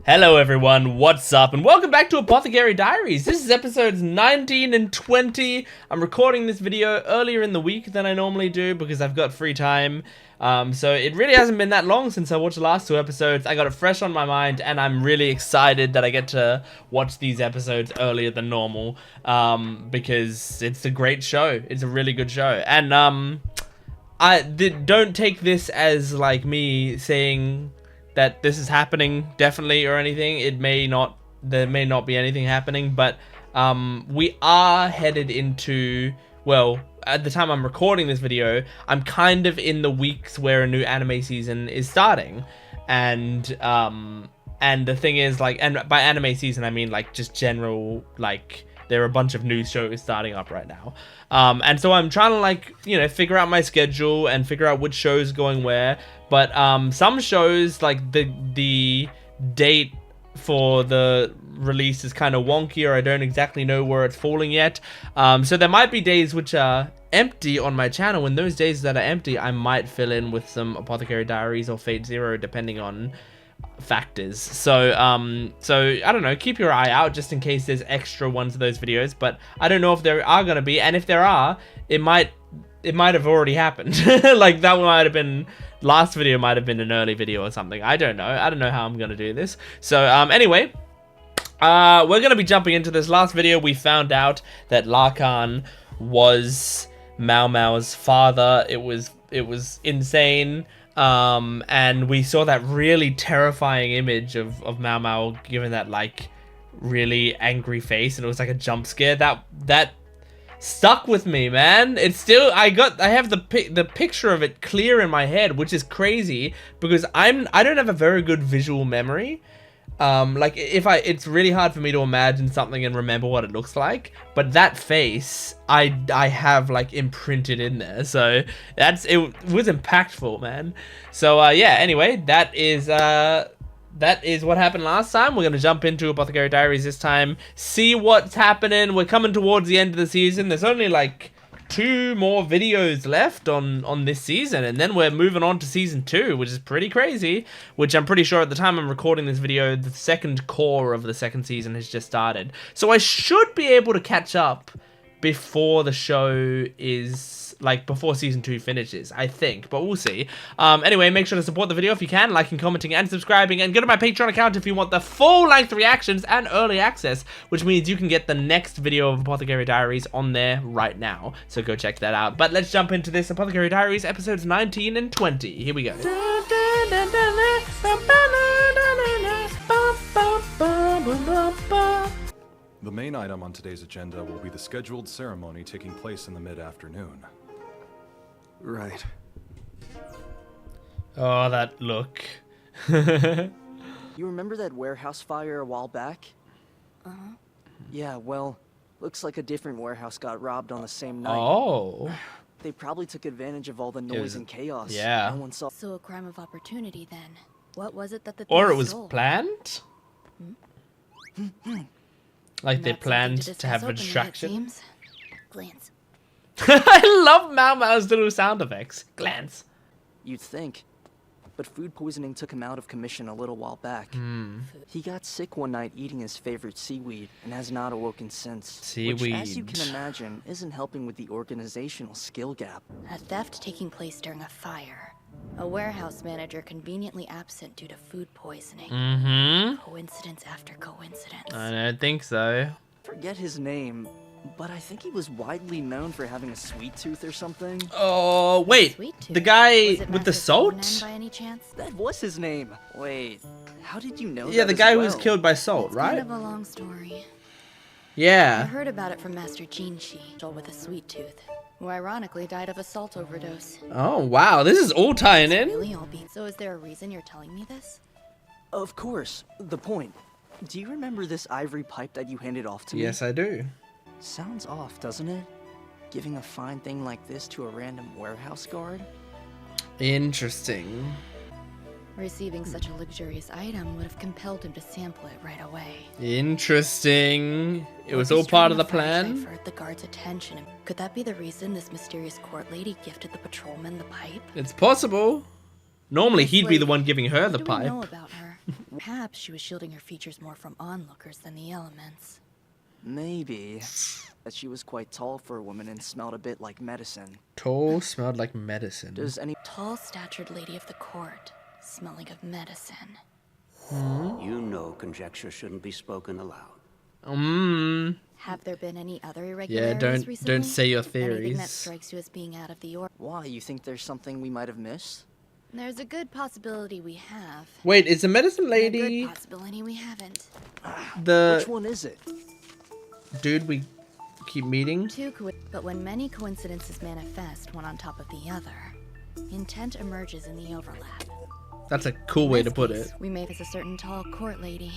Hello everyone, what's up, and welcome back to Apothecary Diaries. This is episodes 19 and 20. I'm recording this video earlier in the week than I normally do because I've got free time. So it really hasn't been that long since I watched the last two episodes. I got it fresh on my mind, and I'm really excited that I get to watch these episodes earlier than normal because it's a great show. It's a really good show. And don't take this as like me saying that this is happening definitely or anything. There may not be anything happening, but we are headed into, well, at the time I'm recording this video, I'm kind of in the weeks where a new anime season is starting. And the thing is, like, and by anime season I mean like just general, like there are a bunch of new shows starting up right now. And so I'm trying to, like, you know, figure out my schedule and figure out which show's going where. But some shows, like the date for the release is kind of wonky, or I don't exactly know where it's falling yet. So there might be days which are empty on my channel. And those days that are empty, I might fill in with some Apothecary Diaries or Fate Zero, depending on factors. So I don't know, keep your eye out just in case there's extra ones of those videos, but I don't know if there are gonna be, and if there are, it might have already happened. Like that might have been, last video might have been an early video or something. I don't know how I'm gonna do this. So anyway, we're gonna be jumping into this. Last video we found out that Larkan was Maomao's father. It was insane. And we saw that really terrifying image of Maomao giving that like really angry face, and it was like a jump scare that stuck with me, man. It's still, I have the picture of it clear in my head, which is crazy because I don't have a very good visual memory. Like it's really hard for me to imagine something and remember what it looks like, but that face I have like imprinted in there, so it was impactful, man. So yeah, anyway, that is what happened last time. We're gonna jump into Apothecary Diaries this time, see what's happening. We're coming towards the end of the season. There's only like 2 more videos left on this season, and then we're moving on to season 2, which is pretty crazy, which I'm pretty sure at the time I'm recording this video, the second core of the second season has just started. So I should be able to catch up before the show is, like, before season 2 finishes, I think, but we'll see. Anyway, make sure to support the video if you can, liking, commenting, and subscribing, and go to my Patreon account if you want the full-length reactions and early access, which means you can get the next video of Apothecary Diaries on there right now, so go check that out. But let's jump into this Apothecary Diaries episodes 19 and 20. Here we go. The main item on today's agenda will be the scheduled ceremony taking place in the mid-afternoon. Right. Oh, that look. You remember that warehouse fire a while back? Uh-huh. Yeah, well, looks like a different warehouse got robbed on the same night. Oh. They probably took advantage of all the noise and chaos. Yeah. No one saw. So a crime of opportunity then. What was it that the Or it thief was stole? planned? Like they Not planned something to have a discuss distraction. openly, it seems. Glance. I love Maomao's little sound effects. Glance. You'd think. But food poisoning took him out of commission a little while back. He got sick one night eating his favorite seaweed and has not awoken since. Seaweed. Which, as you can imagine, isn't helping with the organizational skill gap. A theft taking place during a fire. A warehouse manager conveniently absent due to food poisoning. Coincidence after coincidence. I don't think so. Forget his name, but I think he was widely known for having a sweet tooth or something. Oh, wait. Sweet tooth. The guy Was it with the Master Conan salt? by any chance? That was his name. Wait, how did you know Yeah, that the as guy who was well? killed by salt, It's right? kind of a long story. I Yeah. heard about it from Master Jinshi, with a sweet tooth, who ironically died of a salt overdose. Oh, wow. This is all tying in. Really all be. So is there a reason you're telling me this? Of course. The point. Do you remember this ivory pipe that you handed off to me? Yes, I do. Sounds off, doesn't it? Giving a fine thing like this to a random warehouse guard? Interesting. Receiving such a luxurious item would have compelled him to sample it right away. Interesting. It was What all part of the string fire plan. diverted the guard's attention. Could that be the reason this mysterious court lady gifted the patrolman the pipe? It's possible. Normally, he'd be the Wait, one giving her the what do we know pipe. about her? Perhaps she was shielding her features more from onlookers than the elements. Maybe. That she was quite tall for a woman and smelled a bit like medicine. Tall, smelled like medicine. Does any... Tall-statured lady of the court, smelling of medicine. You know conjecture shouldn't be spoken aloud. Have there been any other irregularities don't recently? say your Anything that theories. strikes you as being out of the order? Why? You think there's something we might have missed? There's a good possibility we have. Wait, is the medicine And a lady good possibility we haven't. the Which one is it? dude we keep meeting? But when many coincidences manifest one on top of the other, intent emerges in the overlap. That's a cool way In to this put case, it. We may as a certain tall court lady.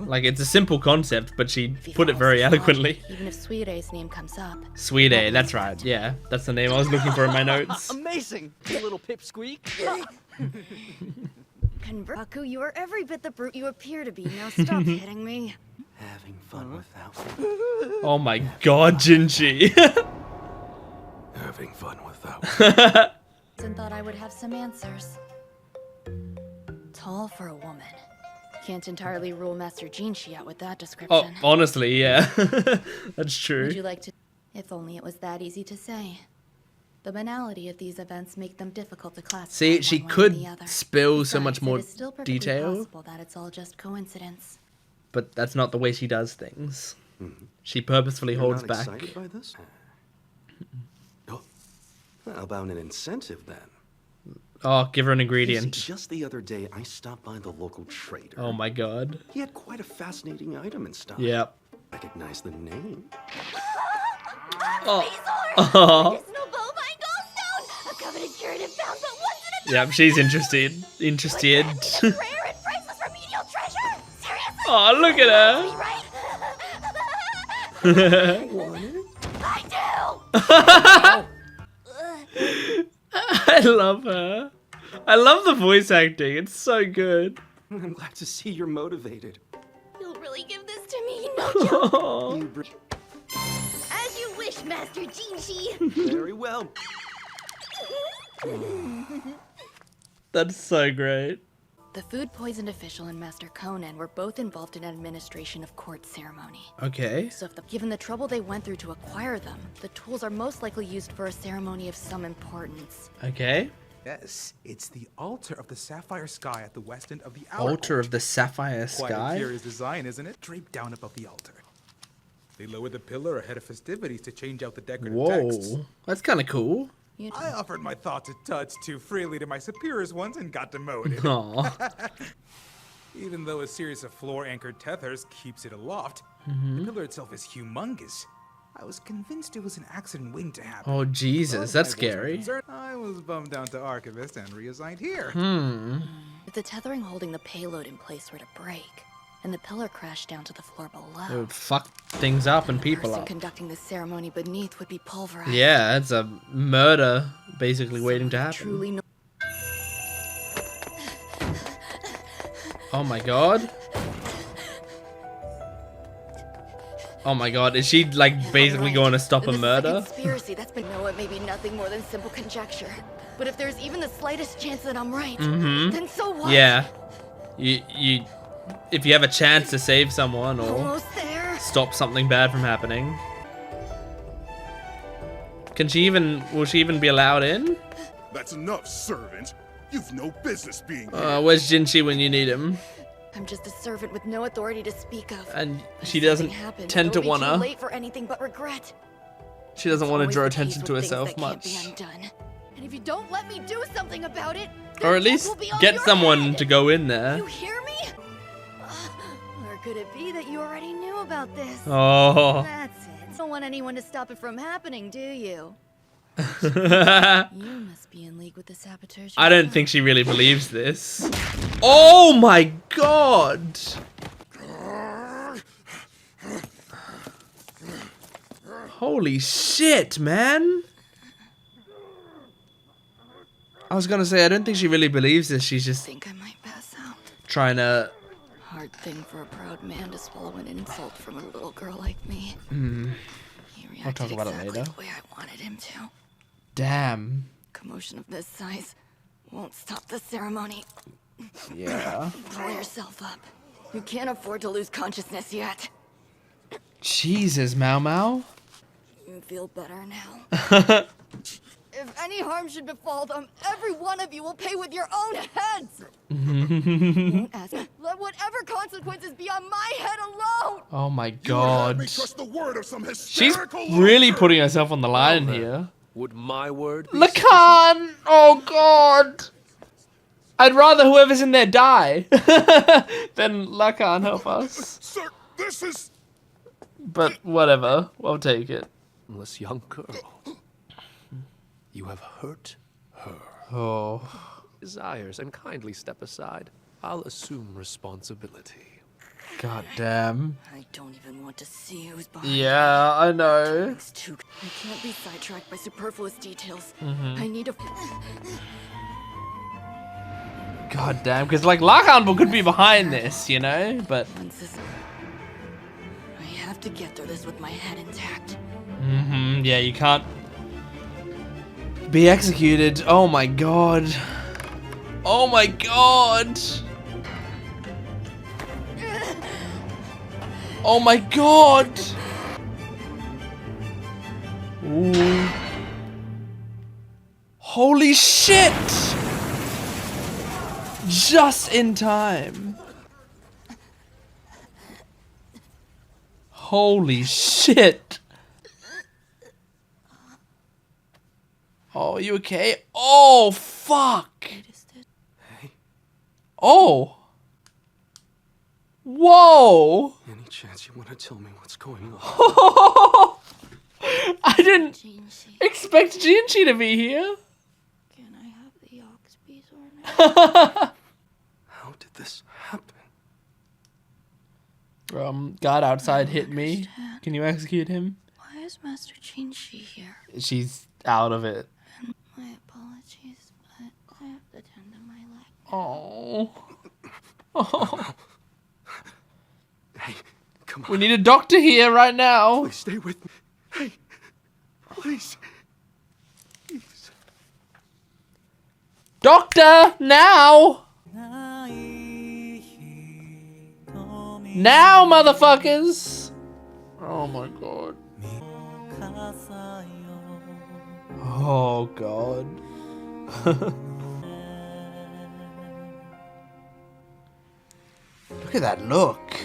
Like, it's a simple concept, but she If he put it follows very his eloquently. logic, even if Suire's name comes up. Sweet A, that's right. Yeah, that's the name I was looking for in my notes. Amazing! You little pipsqueak. Baku, you are every bit the brute you appear to be. Now stop hitting me. Having fun without me. Oh my god, Jinshi. Having fun without me. And thought I would have some answers. Tall for a woman. Can't entirely rule Master Jinshi out with that Oh, description. honestly, yeah. That's true. Would you like to? If only it was that easy to say. The banality of these events make them difficult to classify. See, she one way or could the other. spill so Besides, much more it is still perfectly detail, possible that it's all just coincidence. but that's not the way she does things. She purposefully You're holds not back. excited by this? Oh, how about an incentive then? Oh, give her an You see, ingredient. just the other day, I stopped by the local trader. Oh my god. He had quite a fascinating item in stock. Yep. Recognize the name. Oh. Medicinal bovine gallstone! A coveted curative found but once in a Yep, she's interested. Interested. rare and priceless remedial treasure! Seriously? Oh, look at her. Right? I do! I love her. I love the voice acting. It's so good. I'm glad to see you're motivated. You'll really give this to me, no joke. Oh. As you wish, Master Jinshi. Very well. That's so great. The food poisoned official and Master Conan were both involved in administration of court ceremony. Okay. So given the trouble they went through to acquire them, the tools are most likely used for a ceremony of some importance. Okay. Yes, it's the altar of the sapphire sky at the west end of the outer Altar of the Sapphire Quite a Sky. curious design, isn't it? Draped down above the altar. They lowered the pillar ahead of festivities to change out the decorative texts. Whoa. That's kind of cool. I offered my thoughts a touch too freely to my superiors once and got demoted. Aw. Even though a series of floor-anchored tethers keeps it aloft, the pillar itself is humongous. I was convinced it was an accident waiting to happen. Oh, Jesus. That's scary. I was bummed down to Archivist and reassigned here. If the tethering holding the payload in place were to break, and the pillar crashed down to the floor below, It would fuck things up and the people person up. conducting the ceremony beneath would be pulverized. Yeah, it's a murder basically waiting to happen. Truly no. Oh my god. Oh my god, is she like basically Right. going to stop a This is murder? conspiracy that's been no, it may be nothing more than simple conjecture. But if there's even the slightest chance that I'm right, then so what? Yeah. You if you have a chance to save someone or Almost there. stop something bad from happening. Will she even be allowed in? That's enough, servant. You've no business being here. Where's Jinshi when you need him? I'm just a servant with no authority to speak of. And If she doesn't something happened, tend to it'll be too wanna. late for anything but regret. She doesn't want to Always draw the case attention with to things herself that can't be much. undone. And if you don't let me do something about it, Or then at death least will be on get your someone head. to go in there. You hear me? Or could it be that you already knew about this? Oh. That's it. Don't want anyone to stop it from happening, do you? You must be in league with the saboteurs. I don't think she really believes this. Oh my god! Holy shit, man! I was gonna say, I don't think she really believes this. She's just think I might pass out. trying to. Hard thing for a proud man to swallow an insult from a little girl like me. He reacted talk about it exactly later. the way I wanted him to. Damn. Commotion of this size won't stop the ceremony. Yeah. Pull yourself up. You can't afford to lose consciousness yet. Jesus, Maomao. You feel better now? If any harm should befall them, every one of you will pay with your own heads! Won't ask. Let whatever consequences be on my head alone! Oh my You would have god. me trust the word of some She's hysterical really loser. putting herself on the line here. Would my word be Lacan! Oh god! I'd rather whoever's in there die than Lacan help us. Sir, this is... But whatever, I'll take it. Harmless young girl? You have hurt her Oh. desires, and kindly step aside. I'll assume responsibility. God damn. I don't even want to see who's behind Yeah, I know. It's too. I can't be sidetracked by superfluous details. I need to. God damn, because like Lacan could be behind this, you know? But Once this. I have to get through this with my head intact. yeah, you can't be executed. Oh my god. Oh my god. Oh my god. Ooh. Holy shit. Just in time. Holy shit. Oh, you okay? Oh, fuck. Oh. Whoa. Any chance you want to tell me what's going on? I didn't Jinshi, expect Jinshi to be here. can I have the ox piece ornament? How did this happen? God outside hit me. Can you execute him? Why is Master Jinshi here? She's out of it. My apologies, but I have to tend to my leg. Oh. Oh. Hey, come on. We need a doctor here right now. Please stay with me. Hey, please. Please. Doctor, now. Now, motherfuckers. Oh my god. Oh god. Look at that look.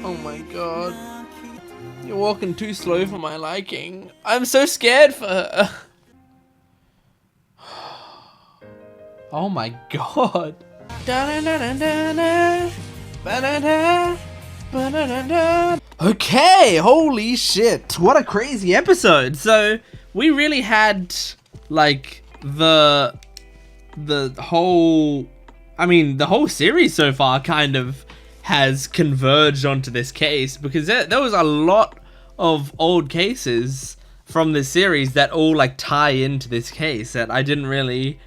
Oh my god. You're walking too slow for my liking. I'm so scared for her. Oh my god. Okay, holy shit. What a crazy episode. So, we really had like the whole the whole series so far kind of has converged onto this case, because there was a lot of old cases from this series that all like tie into this case that I didn't really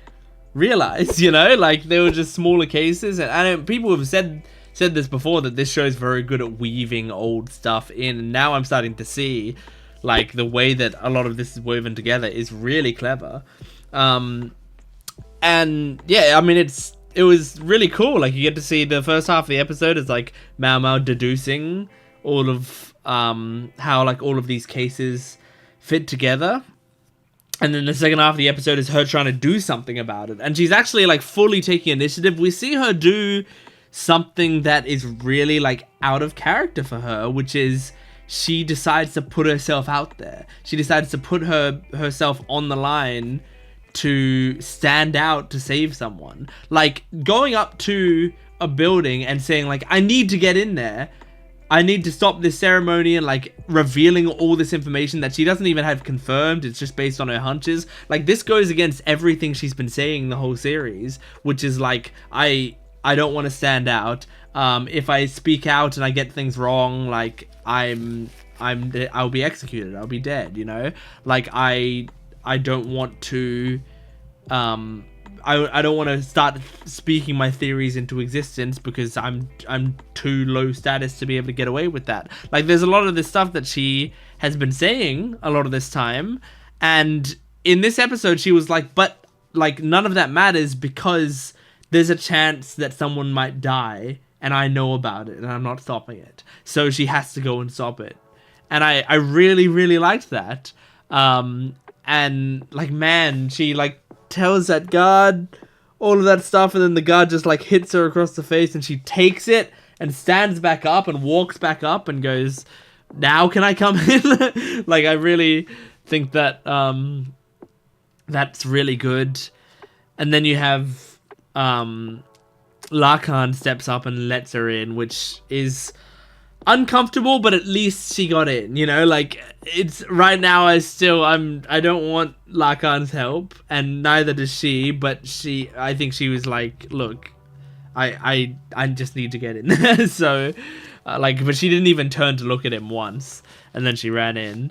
realize, you know, like they were just smaller cases. And I know people have said this before, that this show is very good at weaving old stuff in, and now I'm starting to see like the way that a lot of this is woven together is really clever. And yeah, I mean, it was really cool. Like, you get to see the first half of the episode is like Maomao deducing all of how like all of these cases fit together. And then the second half of the episode is her trying to do something about it. And she's actually like fully taking initiative. We see her do something that is really like out of character for her, which is she decides to put herself out there. She decides to put herself on the line to stand out to save someone. Like going up to a building and saying like, I need to get in there. I need to stop this ceremony, and like revealing all this information that she doesn't even have confirmed. It's just based on her hunches. Like, this goes against everything she's been saying the whole series, which is like, I don't want to stand out. If I speak out and I get things wrong, like I'll be executed. I'll be dead, you know? Like I don't want to I don't want to start speaking my theories into existence, because I'm too low status to be able to get away with that. Like, there's a lot of this stuff that she has been saying a lot of this time, and in this episode she was like, but like, none of that matters because there's a chance that someone might die, and I know about it, and I'm not stopping it. So she has to go and stop it. And I really, really liked that. And, like, man, she, like, tells that guard all of that stuff, and then the guard just, like, hits her across the face, and she takes it and stands back up and walks back up and goes, now can I come in? Like, I really think that that's really good. And then you have Larkan steps up and lets her in, which is uncomfortable, but at least she got in, you know? Like, it's right now I don't want Larkan's help, and neither does she, but I think she was like, look, I just need to get in. So like, but she didn't even turn to look at him once, and then she ran in.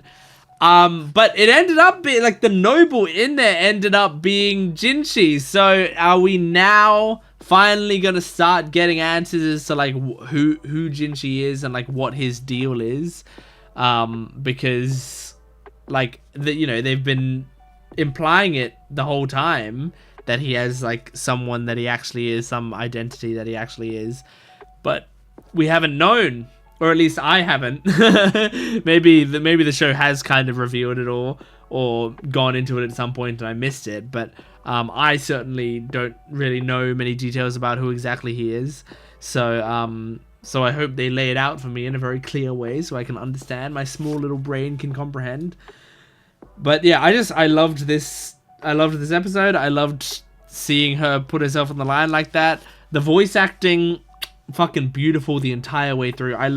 But it ended up being, like, the noble in there ended up being Jinshi. So are we now finally gonna start getting answers as to, like, who Jinshi is and, like, what his deal is? Because, like, you know, they've been implying it the whole time that he has, like, someone that he actually is, some identity that he actually is, but we haven't known. Or at least I haven't. maybe the show has kind of revealed it or gone into it at some point and I missed it. But I certainly don't really know many details about who exactly he is. So so I hope they lay it out for me in a very clear way so I can understand. My small little brain can comprehend. But yeah, I loved this. I loved this episode. I loved seeing her put herself on the line like that. The voice acting, fucking beautiful the entire way through. I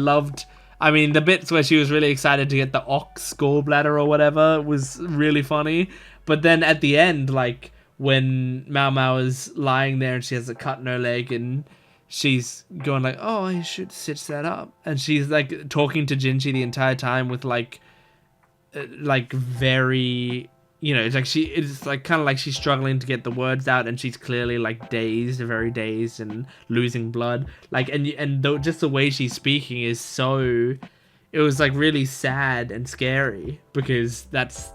mean, the bits where she was really excited to get the ox gallbladder or whatever was really funny. But then at the end, like, when Maomao is lying there and she has a cut in her leg and she's going like, oh, I should stitch that up. And she's, like, talking to Jinshi the entire time with, like very... You know, it's like kind of like she's struggling to get the words out, and she's clearly, like, dazed, very dazed, and losing blood. Like, just the way she's speaking is so, it was, like, really sad and scary because that's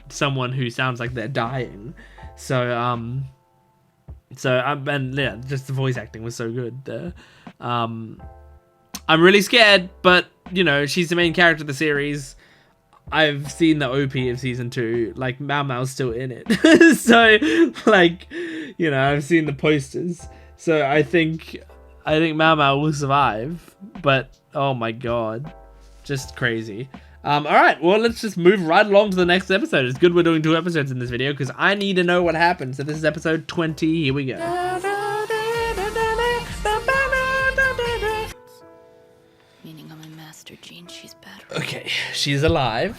someone who sounds like they're dying. So and yeah, just the voice acting was so good there. I'm really scared, but you know, she's the main character of the series. I've seen the OP of season 2. Like, Maomao's still in it. So, like, you know, I've seen the posters. So I think Maomao will survive. But oh my god, just crazy. All right, well, let's just move right along to the next episode. It's good we're doing 2 episodes in this video because I need to know what happens. So this is episode 20. Here we go. Meaning I'm a master gene, she's better. Okay, she's alive.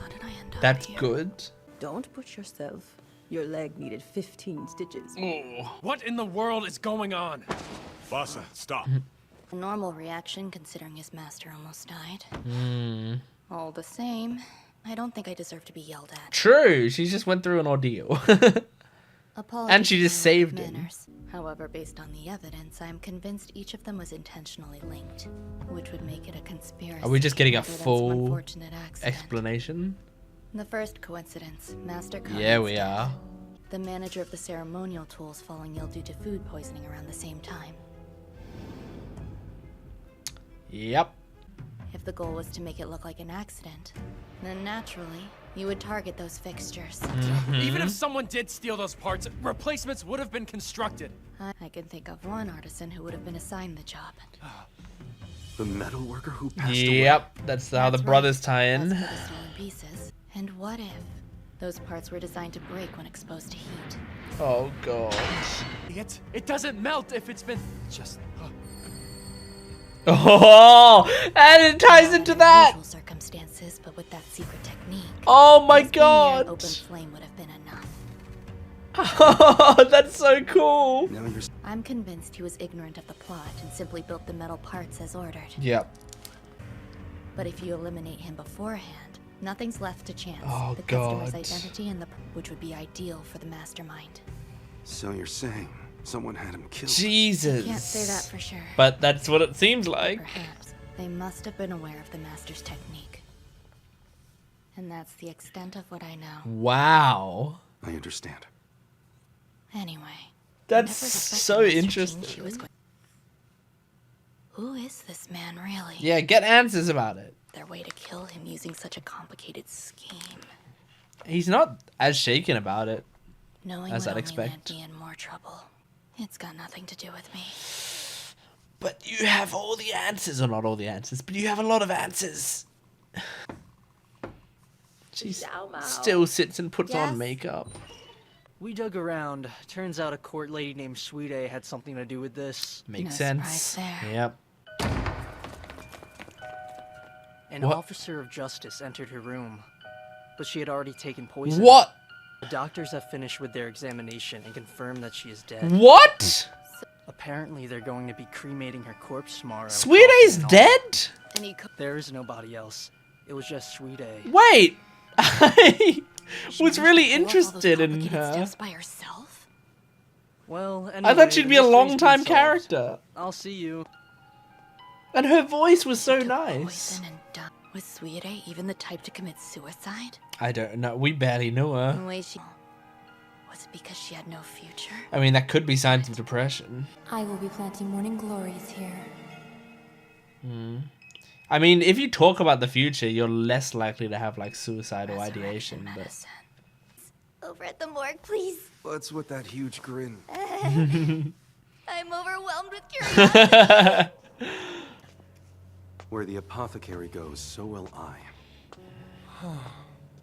How did I end up That's here? good. Don't push yourself. Your leg needed 15 stitches. What in the world is going on? Vasa, stop. A normal reaction considering his master almost died. All the same, I don't think I deserve to be yelled at. True, she just went through an ordeal. Apologies And she just for my saved him. manners. However, based on the evidence, I am convinced each of them was intentionally linked, which would make it a conspiracy. Are we just getting a rather than some full unfortunate accident. explanation? The first coincidence, Master Yeah, Conan's we death. are. The manager of the ceremonial tools falling ill due to food poisoning around the same time. Yep. If the goal was to make it look like an accident, then naturally, you would target those fixtures. Even if someone did steal those parts, replacements would have been constructed. I can think of one artisan who would have been assigned the job. The metal worker who passed away. Yep, that's how the That's brothers right. tie in. As for the stolen pieces. And what if those parts were designed to break when exposed to heat? Oh god. It doesn't melt if it's been just... Oh, and it ties into that. Unusual circumstances, but with that secret technique. Oh my just being near an god. open flame would have been enough. Oh, that's so cool. Now you're... I'm convinced he was ignorant of the plot and simply built the metal parts as ordered. Yep. But if you eliminate him beforehand, nothing's left to chance. Oh, the customer's God. identity and which would be ideal for the mastermind. So you're saying someone had him killed? Jesus. Can't say that for sure. But that's what it seems like. Perhaps they must have been aware of the master's technique. And that's the extent of what I know. Wow. I understand. Anyway. That's so interesting. Who is this man, really? Yeah, get answers about it. Their way to kill him using such a complicated scheme. He's not as shaken about it Knowing as would I'd only expect. land me in more trouble. It's got nothing to do with me. But you have all the answers, or not all the answers, but you have a lot of answers. She still sits and puts on makeup. We dug around. Turns out a court lady named Sweet A had something to do with this. Makes No sense. surprise there. Yep. An What? officer of justice entered her room, but she had already taken poison. What? The doctors have finished with their examination and confirmed that she is dead. What? Apparently, they're going to be cremating her corpse tomorrow. Sweet A's and all. dead? There is nobody else. It was just Sweet A. Wait! I was really Pull up all those interested in complicated her. steps by herself? Well, I anyway, thought she'd the be a mystery's been long-time solved. character. I'll see you. And her voice was so Took nice. poison and died. Was Sweet A even the type to commit suicide? I don't know. We barely knew her. The way she... Was it because she had no future? I mean, that could be signs of depression. I will be planting morning glories here. I mean, if you talk about the future, you're less likely to have, like, suicidal Resurrection ideation. But medicine. Over at the morgue, please. What's with that huge grin? I'm overwhelmed with curiosity. Where the apothecary goes, so will I.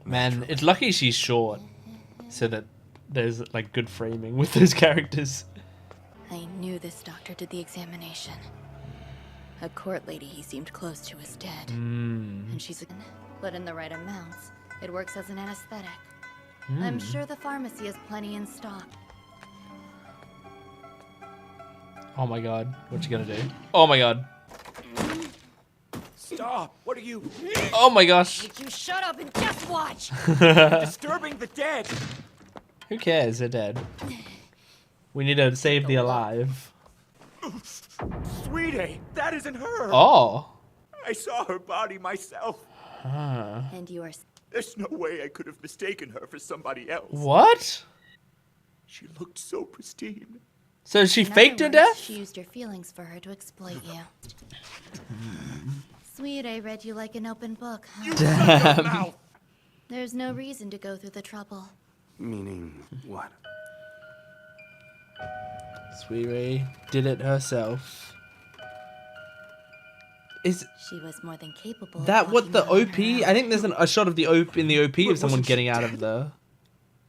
Man, it's lucky she's short, so that there's, like, good framing with those characters. I knew this doctor did the examination. A court lady he seemed close to is dead. And she's... But in the right amounts, it works as an anesthetic. I'm sure the pharmacy has plenty in stock. Oh my god, what you gonna do? Oh my god. Stop! What are you Oh my gosh. Would you shut up and just watch? disturbing the dead? Who cares? They're dead. We need to save the alive. Sweetie, that isn't her. Oh. I saw her body myself. And you are... There's no way I could have mistaken her for somebody else. What? She looked so pristine. So she In other faked her words, death? She used your feelings for her to exploit you. Sweet, I read you like an open book, huh? Damn. There's no reason to go through the trouble. Meaning what? Sweet Ray did it herself. Is She was more than capable that of what the walking OP? around. I think there's a shot of the OP in the OP But of someone wasn't she getting out of dead? the...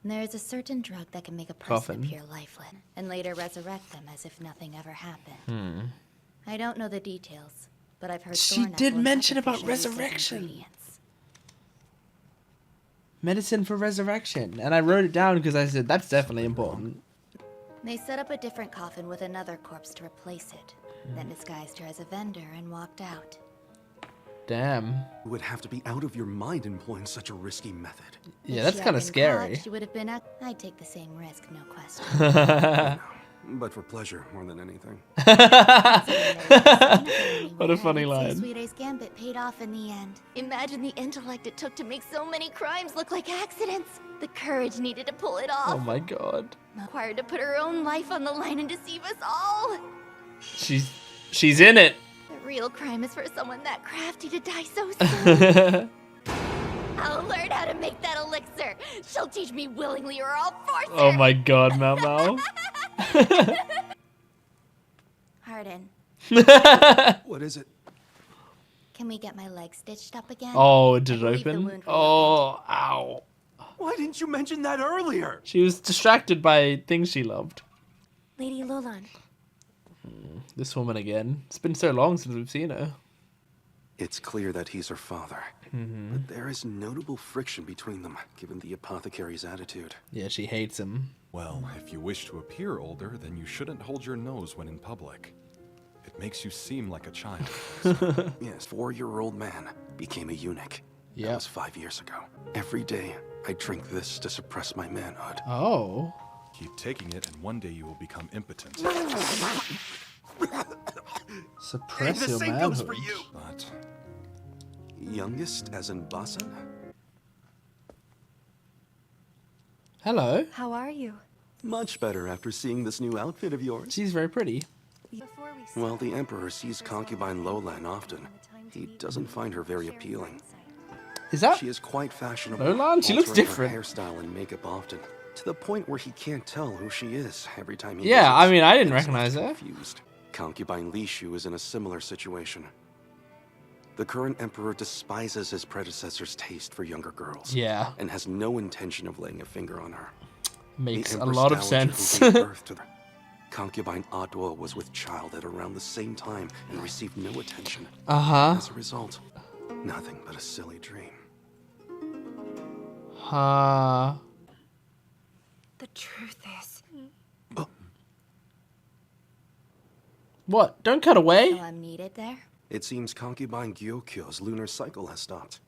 There is a certain drug that can make a Coffin. person appear lifeless, and later resurrect them as if nothing ever happened. I don't know the details, but I've heard She thorn did apple and mention about pepperfish are used as resurrection. ingredients. Medicine for resurrection. And I wrote it down because I said, that's definitely important. They set up a different coffin with another corpse to replace it, then disguised her as a vendor and walked out. Damn. You would have to be out of your mind employing such a risky method. Yeah, If that's she had kind of been scary. caught, she would have been out. I'd take the same risk, no question. But for pleasure more than anything. What a funny I'd say line. Sweet A's gambit paid off in the end. Imagine the intellect it took to make so many crimes look like accidents. The courage needed to pull it off. Oh my god. Required to put her own life on the line and deceive us all. She's in it. The real crime is for someone that crafty to die so soon. I'll learn how to make that elixir. She'll teach me willingly or I'll force her. Oh my god, Maomao. Harden, What is it? can we get my leg stitched up again? Oh, did it believe the open? wound Oh, ow. Why didn't you mention that earlier? She was distracted by things she loved. Lady Lolan. This woman again. It's been so long since we've seen her. It's clear that he's her father. But there is notable friction between them, given the apothecary's attitude. Yeah, she hates him. Well, if you wish to appear older, then you shouldn't hold your nose when in public. It makes you seem like a child. Yes, 4-year-old man became a eunuch. That Yep. was 5 years ago. Every day, I drink this to suppress my manhood. Oh. Keep taking it, and one day you will become impotent. Suppress the your same manhood. goes for you. But Youngest as in Basan? Hello. How are you? Much better after seeing this new outfit of yours. She's very pretty. While the Emperor sees concubine Lolan often, he doesn't find her very appealing. Is that She is quite fashionable. Lolan? She looks altering different. Her hairstyle and makeup often, to the point where he can't tell who she is every time he Yeah, I visits. mean, I didn't He's recognize her. confused. Concubine Li Shu is in a similar situation. The current emperor despises his predecessor's taste for younger girls. Yeah. And has no intention of laying a finger on her. Makes The a Empress lot of Dowager who sense. gave birth to her. Concubine Adwo was with child at around the same time and received no attention. Uh-huh. As a result, nothing but a silly dream. The truth is... What? Don't cut away? So I'm needed there? It seems concubine Gyokyo's lunar cycle has stopped.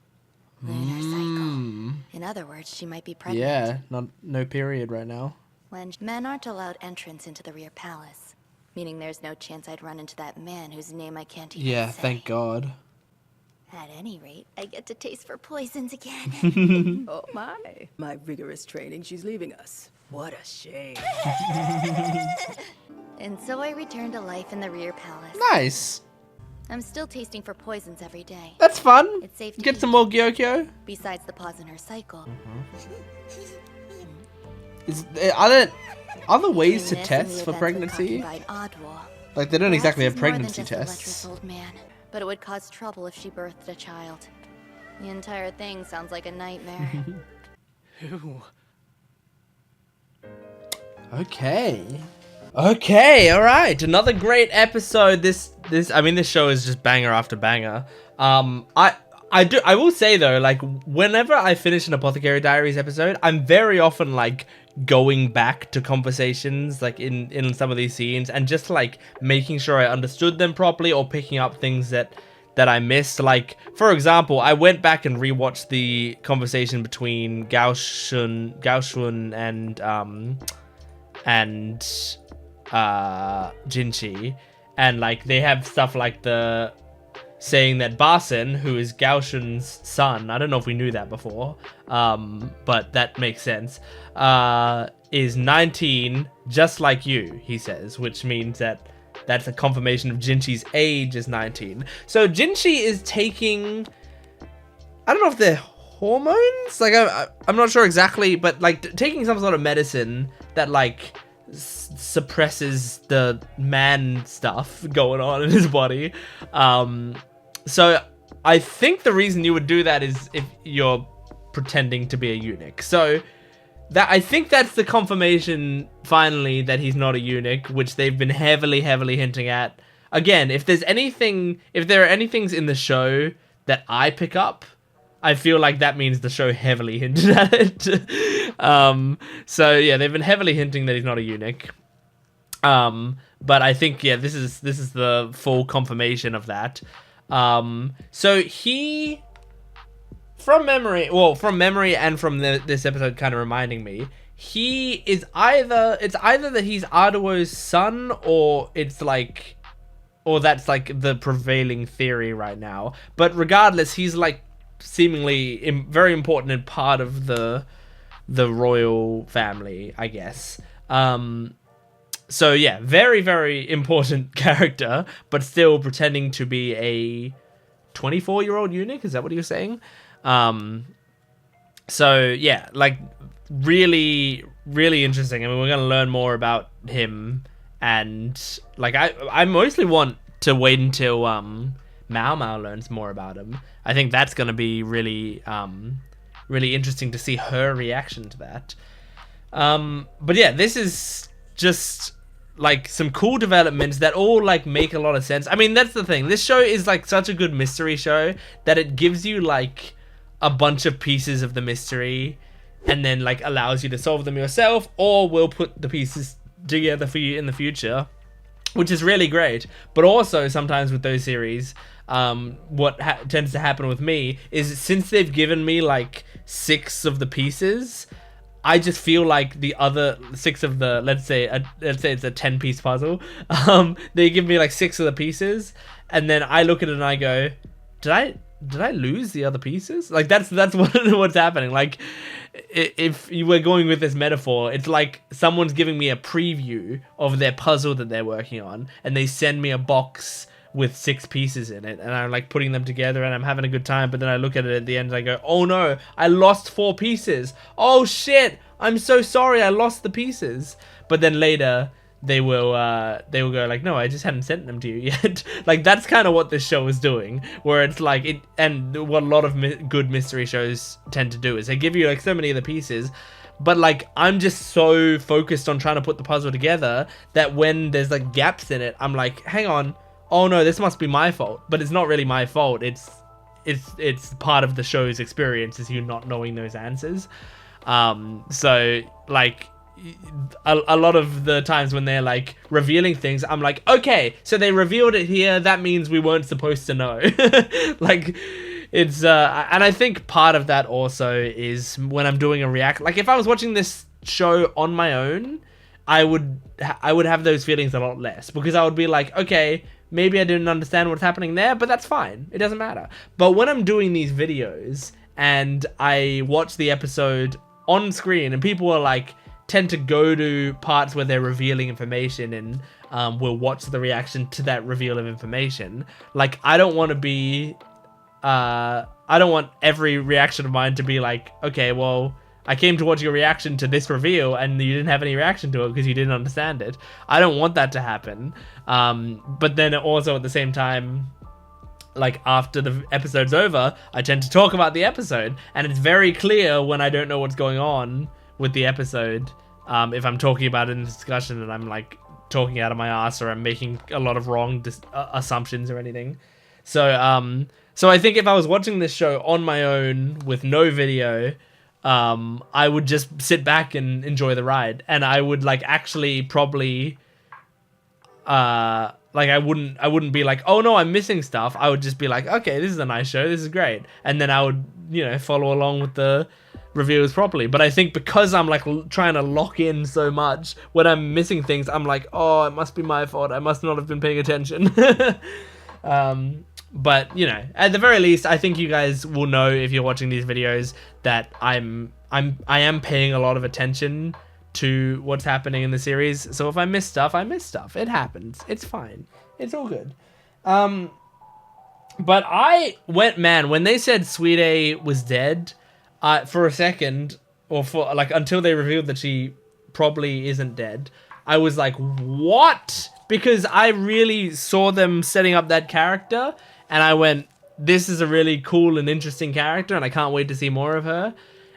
Lunar cycle. In other words, she might be pregnant. Yeah, no period right now. When men aren't allowed entrance into the rear palace, meaning there's no chance I'd run into that man whose name I can't even Yeah, say. thank God. At any rate, I get to taste for poisons again. Oh my. My rigorous training, she's leaving us. What a shame. And so I return to life in the rear palace. Nice. I'm still tasting for poisons every day. That's fun. It's safe to Get eat. some more Gyokyo. Besides the pause in her cycle. Are there other ways to Between this and test the for events with pregnancy? concubine Adwo, Like, they don't perhaps exactly have he's more than pregnancy just a lecherous tests. old man, but it would cause trouble if she birthed a child. The entire thing sounds like a nightmare. Okay. Okay, alright. Another great episode. This show is just banger after banger. I will say though, like, whenever I finish an Apothecary Diaries episode, I'm very often like going back to conversations like in some of these scenes and just like making sure I understood them properly or picking up things that I missed. Like, for example, I went back and rewatched the conversation between Gao Shun and Jinshi, and like they have stuff like the saying that Basen, who is Gao Shun's son, I don't know if we knew that before, but that makes sense, is 19, just like you, he says, which means that that's a confirmation of Jinshi's age is 19. So Jinshi is taking, I don't know if they're hormones, like I'm not sure exactly, but like taking some sort of medicine that like suppresses the man stuff going on in his body. So I think the reason you would do that is if you're pretending to be a eunuch. So that, I think that's the confirmation finally that he's not a eunuch, which they've been heavily hinting at. Again, if there are any things in the show that I pick up, I feel like that means the show heavily hinted at it. So yeah, they've been heavily hinting that he's not a eunuch. But I think, yeah, this is the full confirmation of that. So he, from memory and from this episode kind of reminding me, he is it's either that he's Adwo's son or that's like the prevailing theory right now. But regardless, he's like seemingly very important and part of the royal family, I guess. So yeah, very important character, but still pretending to be a 24-year-old eunuch. Is that what he was saying? So yeah, like really interesting. I mean, we're gonna learn more about him, and like I mostly want to wait until Maomao learns more about him. I think that's gonna be really interesting to see her reaction to that. But yeah, this is just like some cool developments that all like make a lot of sense. I mean, that's the thing. This show is like such a good mystery show that it gives you like a bunch of pieces of the mystery and then like allows you to solve them yourself, or will put the pieces together for you in the future, which is really great. But also sometimes with those series, what tends to happen with me is since they've given me like 6 of the pieces, I just feel like the other 6 of the, let's say it's a 10-piece puzzle, they give me like 6 of the pieces, and then I look at it and I go, did did I lose the other pieces? Like that's what's happening. Like if you were going with this metaphor, it's like someone's giving me a preview of their puzzle that they're working on, and they send me a box with 6 pieces in it, and I'm like putting them together and I'm having a good time, but then I look at it at the end and I go, oh no, I lost 4 pieces. Oh shit, I'm so sorry, I lost the pieces. But then later they will go like, no, I just hadn't sent them to you yet. Like that's kind of what this show is doing, where it's like it, and what a lot of good mystery shows tend to do is they give you like so many of the pieces, but like I'm just so focused on trying to put the puzzle together that when there's like gaps in it, I'm like, hang on, oh no, this must be my fault. But it's not really my fault. It's part of the show's experience is you not knowing those answers. So like a lot of the times when they're like revealing things, I'm like, okay, so they revealed it here, that means we weren't supposed to know. Like it's and I think part of that also is when I'm doing a react, like if I was watching this show on my own, I would have those feelings a lot less, because I would be like, okay, maybe I didn't understand what's happening there, but that's fine, it doesn't matter. But when I'm doing these videos and I watch the episode on screen and people are like tend to go to parts where they're revealing information and will watch the reaction to that reveal of information, like I don't want to be I don't want every reaction of mine to be like, okay, well, I came to watch your reaction to this reveal and you didn't have any reaction to it because you didn't understand it. I don't want that to happen. But then also at the same time, like after the episode's over, I tend to talk about the episode, and it's very clear when I don't know what's going on with the episode. If I'm talking about it in a discussion and I'm like talking out of my ass, or I'm making a lot of wrong assumptions or anything. So I think if I was watching this show on my own with no video, I would just sit back and enjoy the ride, and I would like actually probably like I wouldn't be like, oh no, I'm missing stuff. I would just be like, okay, this is a nice show, this is great, and then I would, you know, follow along with the reviews properly. But I think because I'm like trying to lock in so much, when I'm missing things, I'm like, oh, it must be my fault, I must not have been paying attention. But you know, at the very least, I think you guys will know if you're watching these videos that I am paying a lot of attention to what's happening in the series. So if I miss stuff, I miss stuff. It happens. It's fine. It's all good. But when they said Sweet A was dead, for a second, or for like until they revealed that she probably isn't dead, I was like, what? Because I really saw them setting up that character, and I went, this is a really cool and interesting character, and I can't wait to see more of her.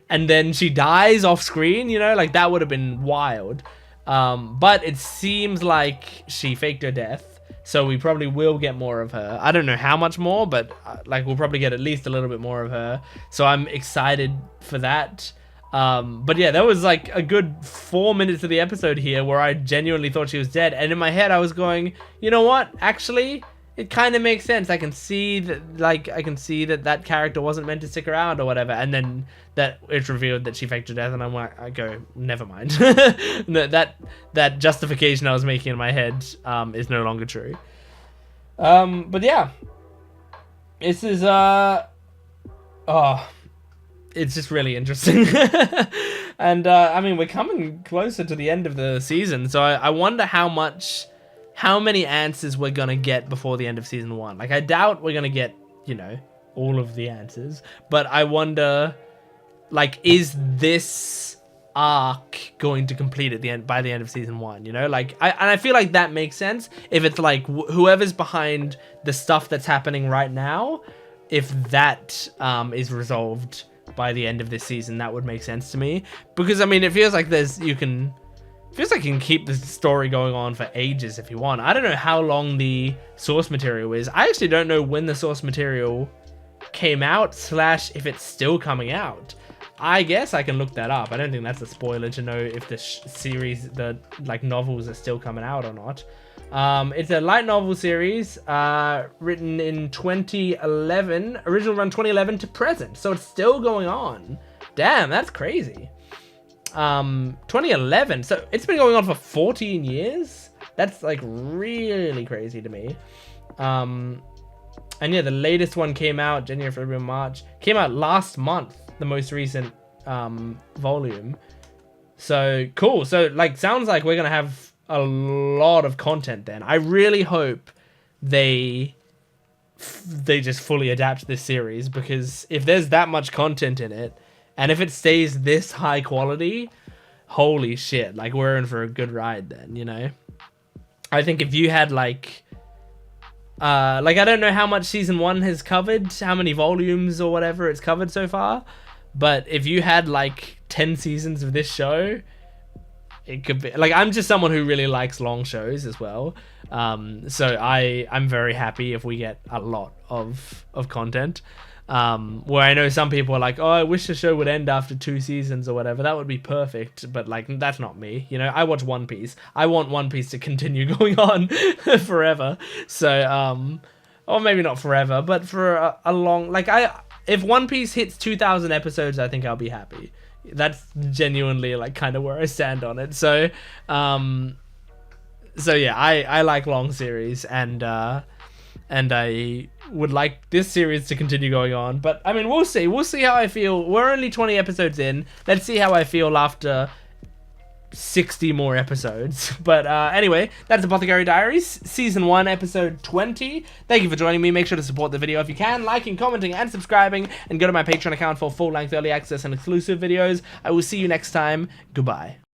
And then she dies off screen, you know, like that would have been wild. But it seems like she faked her death, so we probably will get more of her. I don't know how much more, but like we'll probably get at least a little bit more of her. So I'm excited for that. But yeah, there was like a good 4 minutes of the episode here where I genuinely thought she was dead. And in my head, I was going, you know what? Actually, it kind of makes sense. I can see that that character wasn't meant to stick around or whatever. And then that it's revealed that she faked her death, and I go, never mind. that justification I was making in my head is no longer true. But yeah, this is it's just really interesting. And I mean, we're coming closer to the end of the season, so I wonder how many answers we're gonna get before the end of season 1. Like, I doubt we're gonna get, you know, all of the answers, but I wonder, like, is this arc going to complete at by the end of season 1? You know, like, I feel like that makes sense if it's like whoever's behind the stuff that's happening right now, if that is resolved by the end of this season, that would make sense to me. Because I mean, it feels like you can keep the story going on for ages if you want. I don't know how long the source material is. I actually don't know when the source material came out / if it's still coming out. I guess I can look that up. I don't think that's a spoiler to know if the series, the like novels, are still coming out or not. It's a light novel series written in 2011, original run 2011 to present, so it's still going on. Damn, that's crazy. 2011, so it's been going on for 14 years. That's like really crazy to me. yeah, the latest one came out January, February, March. Came out last month, the most recent volume. So cool. So like, sounds like we're gonna have a lot of content then. I really hope they just fully adapt this series, because if there's that much content in it, and if it stays this high quality, holy shit, like we're in for a good ride then, you know? I think if you had like I don't know how much season 1 has covered, how many volumes or whatever it's covered so far, but if you had like 10 seasons of this show, it could be like, I'm just someone who really likes long shows as well. So I'm very happy if we get a lot of content. Where I know some people are like, oh, I wish the show would end after 2 seasons or whatever. That would be perfect. But like, that's not me. You know, I watch One Piece. I want One Piece to continue going on forever. So, or maybe not forever, but for a long, like if One Piece hits 2,000 episodes, I think I'll be happy. That's genuinely like kind of where I stand on it. So, so yeah, I like long series, and I would like this series to continue going on. But I mean, we'll see how I feel. We're only 20 episodes in. Let's see how I feel after 60 more episodes. But anyway, that's Apothecary Diaries, Season 1, Episode 20. Thank you for joining me. Make sure to support the video if you can, liking, commenting, and subscribing, and go to my Patreon account for full-length early access and exclusive videos. I will see you next time. Goodbye.